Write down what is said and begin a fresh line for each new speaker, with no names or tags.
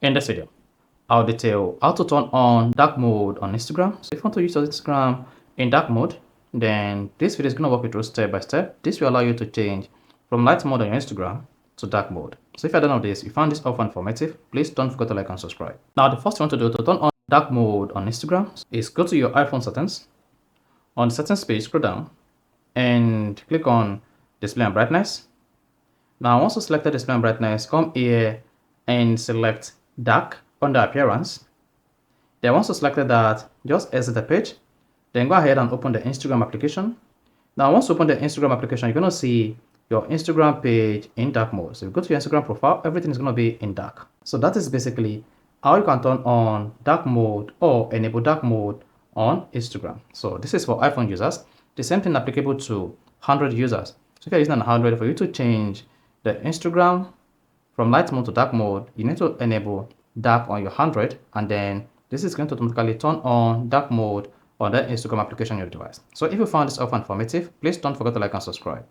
In this video, I'll detail how to turn on dark mode on Instagram. So if you want to use your Instagram in dark mode, then this video is going to walk you through step by step. This will allow you to change from light mode on your Instagram to dark mode. So if you don't know this, you found this often informative, please don't forget to like and subscribe. Now, the first thing you want to do to turn on dark mode on Instagram is go to your iPhone settings. On the settings page, scroll down and click on display and brightness. Now, once you select display and brightness, come here and select dark under appearance. Then once you selected that, just exit the page. Then go ahead and open the Instagram application. Now, once you open the Instagram application, you're going to see your Instagram page in dark mode. So you go to your Instagram profile, everything is going to be in dark. So that is basically how you can turn on dark mode or enable dark mode on Instagram. So this is for iPhone users. The same thing applicable to Android users. So if you're using an Android, for you to change the Instagram from light mode to dark mode, you need to enable dark on your Android, and then this is going to automatically turn on dark mode on the Instagram application on your device. So if you found this offer informative, please don't forget to like and subscribe.